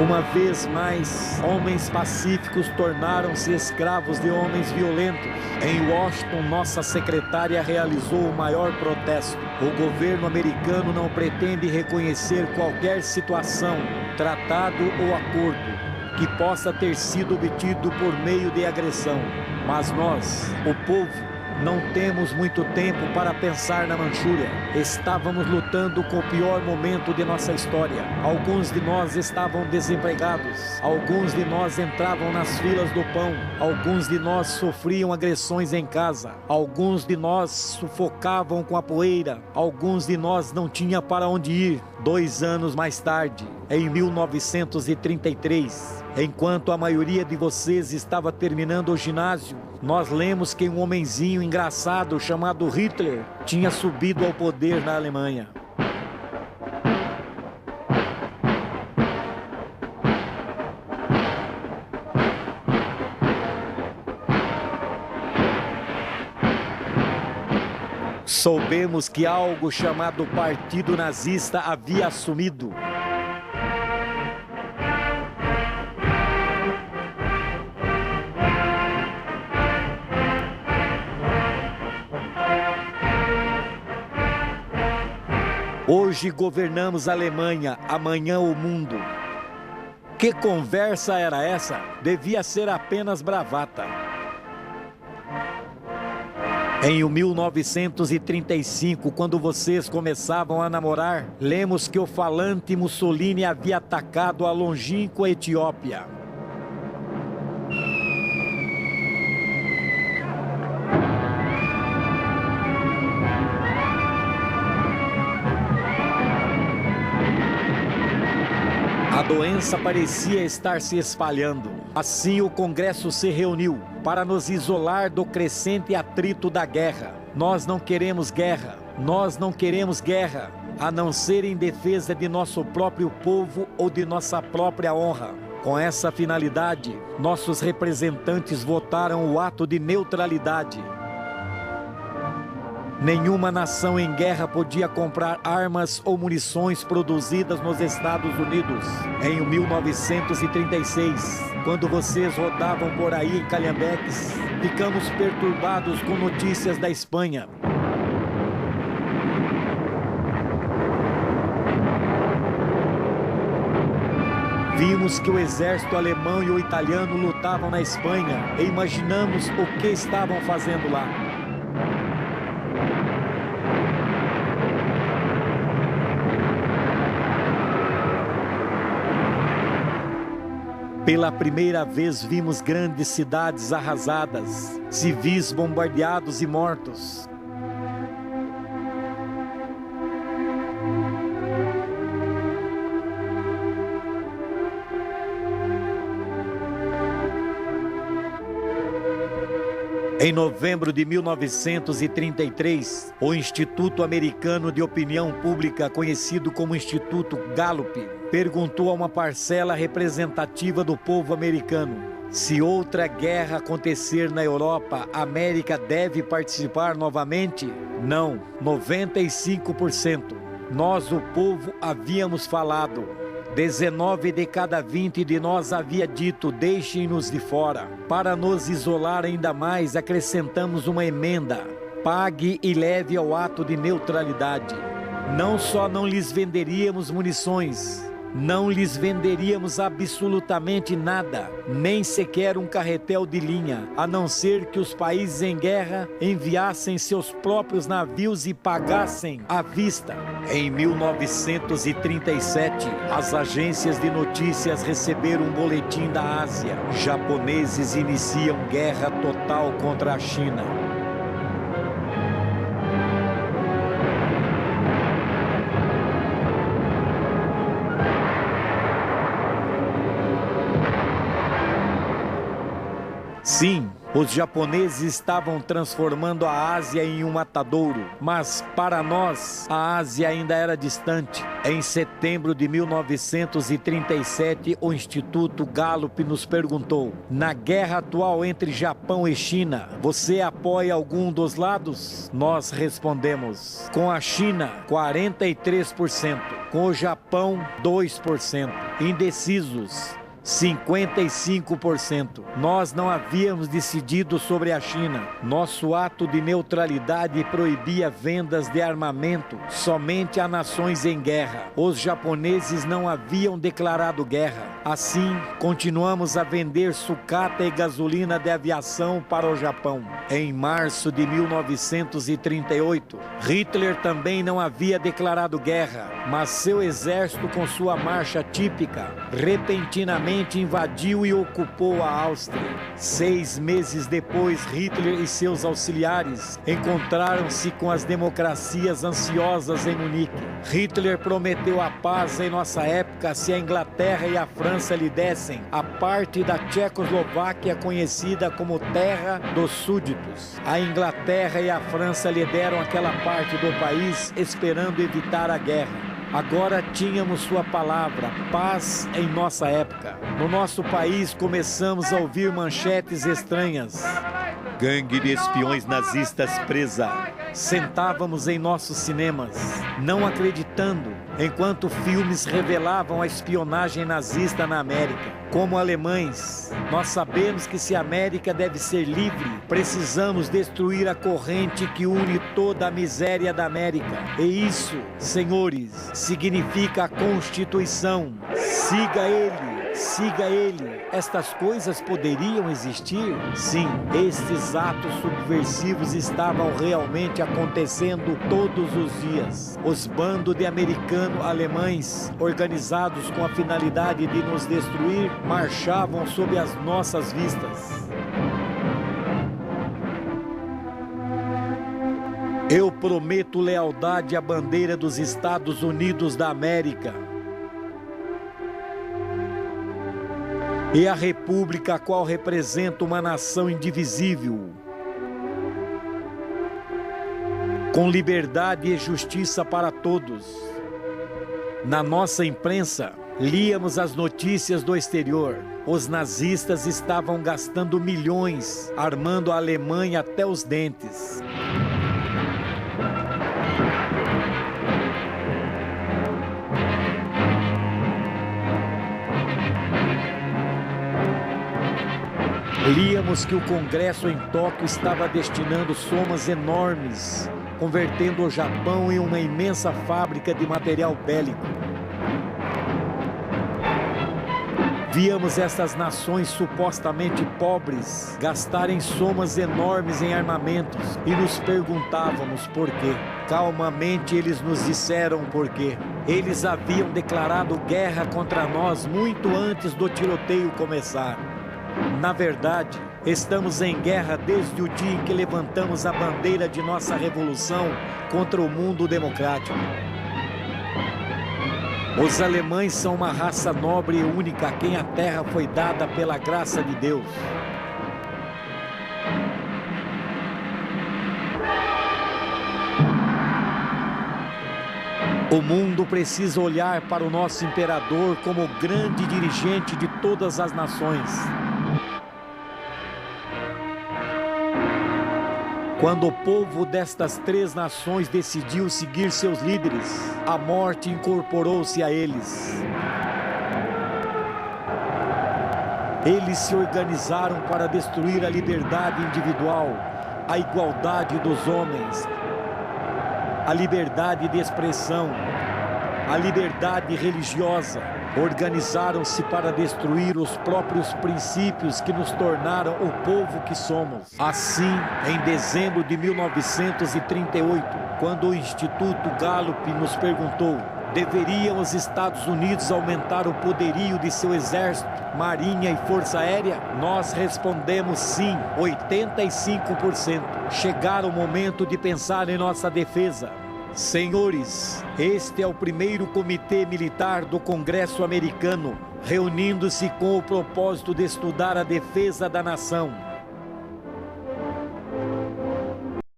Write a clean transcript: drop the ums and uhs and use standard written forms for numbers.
Uma vez mais, homens pacíficos tornaram-se escravos de homens violentos. Em Washington, nossa secretária realizou o maior protesto. O governo americano não pretende reconhecer qualquer situação, tratado ou acordo que possa ter sido obtido por meio de agressão. Mas nós, o povo, não temos muito tempo para pensar na Manchúria. Estávamos lutando com o pior momento de nossa história. Alguns de nós estavam desempregados. Alguns de nós entravam nas filas do pão. Alguns de nós sofriam agressões em casa. Alguns de nós sufocavam com a poeira. Alguns de nós não tinham para onde ir. 2 anos mais tarde, em 1933, enquanto a maioria de vocês estava terminando o ginásio, nós lemos que um homenzinho engraçado chamado Hitler tinha subido ao poder na Alemanha. Soubemos que algo chamado Partido Nazista havia assumido. Hoje governamos a Alemanha, amanhã o mundo. Que conversa era essa? Devia ser apenas bravata. Em 1935, quando vocês começavam a namorar, lemos que o falante Mussolini havia atacado a longínqua Etiópia. A doença parecia estar se espalhando. Assim, o Congresso se reuniu para nos isolar do crescente atrito da guerra. Nós não queremos guerra. Nós não queremos guerra, a não ser em defesa de nosso próprio povo ou de nossa própria honra. Com essa finalidade, nossos representantes votaram o ato de neutralidade. Nenhuma nação em guerra podia comprar armas ou munições produzidas nos Estados Unidos. Em 1936, quando vocês rodavam por aí em calhambeques, ficamos perturbados com notícias da Espanha. Vimos que o exército alemão e o italiano lutavam na Espanha e imaginamos o que estavam fazendo lá. Pela primeira vez vimos grandes cidades arrasadas, civis bombardeados e mortos. Em novembro de 1933, o Instituto Americano de Opinião Pública, conhecido como Instituto Gallup, perguntou a uma parcela representativa do povo americano: se outra guerra acontecer na Europa, a América deve participar novamente? Não, 95%. Nós, o povo, havíamos falado. 19 de cada 20 de nós havia dito: deixem-nos de fora. Para nos isolar ainda mais, acrescentamos uma emenda: pague e leve ao ato de neutralidade. Não só não lhes venderíamos munições, não lhes venderíamos absolutamente nada, nem sequer um carretel de linha, a não ser que os países em guerra enviassem seus próprios navios e pagassem à vista. Em 1937, as agências de notícias receberam um boletim da Ásia: japoneses iniciam guerra total contra a China. Sim, os japoneses estavam transformando a Ásia em um matadouro, mas para nós, a Ásia ainda era distante. Em setembro de 1937, o Instituto Gallup nos perguntou: na guerra atual entre Japão e China, você apoia algum dos lados? Nós respondemos: com a China, 43%, com o Japão, 2%, indecisos, 55%. Nós não havíamos decidido sobre a China. Nosso ato de neutralidade proibia vendas de armamento somente a nações em guerra. Os japoneses não haviam declarado guerra. Assim, continuamos a vender sucata e gasolina de aviação para o Japão. Em março de 1938, Hitler também não havia declarado guerra, mas seu exército, com sua marcha típica, repentinamente invadiu e ocupou a Áustria. 6 meses depois, Hitler e seus auxiliares encontraram-se com as democracias ansiosas em Munique. Hitler prometeu a paz em nossa época se a Inglaterra e a França lhe dessem a parte da Tchecoslováquia conhecida como Terra dos Súditos. A Inglaterra e a França lhe deram aquela parte do país esperando evitar a guerra. Agora tínhamos sua palavra, paz em nossa época. No nosso país começamos a ouvir manchetes estranhas. Gangue de espiões nazistas presa. Sentávamos em nossos cinemas, não acreditando, enquanto filmes revelavam a espionagem nazista na América. Como alemães, nós sabemos que se a América deve ser livre, precisamos destruir a corrente que une toda a miséria da América. E isso, senhores, significa a Constituição. Siga ele. Siga ele. Estas coisas poderiam existir? Sim, estes atos subversivos estavam realmente acontecendo todos os dias. Os bandos de americano-alemães, organizados com a finalidade de nos destruir, marchavam sob as nossas vistas. Eu prometo lealdade à bandeira dos Estados Unidos da América e a república a qual representa uma nação indivisível, com liberdade e justiça para todos. Na nossa imprensa, líamos as notícias do exterior. Os nazistas estavam gastando milhões, armando a Alemanha até os dentes. Líamos que o Congresso em Tóquio estava destinando somas enormes, convertendo o Japão em uma imensa fábrica de material bélico. Víamos essas nações supostamente pobres gastarem somas enormes em armamentos e nos perguntávamos por quê. Calmamente eles nos disseram por quê. Eles haviam declarado guerra contra nós muito antes do tiroteio começar. Na verdade, estamos em guerra desde o dia em que levantamos a bandeira de nossa revolução contra o mundo democrático. Os alemães são uma raça nobre e única a quem a terra foi dada pela graça de Deus. O mundo precisa olhar para o nosso imperador como o grande dirigente de todas as nações. Quando o povo destas 3 nações decidiu seguir seus líderes, a morte incorporou-se a eles. Eles se organizaram para destruir a liberdade individual, a igualdade dos homens, a liberdade de expressão, a liberdade religiosa. Organizaram-se para destruir os próprios princípios que nos tornaram o povo que somos. Assim, em dezembro de 1938, quando o Instituto Gallup nos perguntou: deveriam os Estados Unidos aumentar o poderio de seu exército, marinha e força aérea? Nós respondemos sim, 85%. Chegara o momento de pensar em nossa defesa. Senhores, este é o primeiro comitê militar do Congresso americano, reunindo-se com o propósito de estudar a defesa da nação.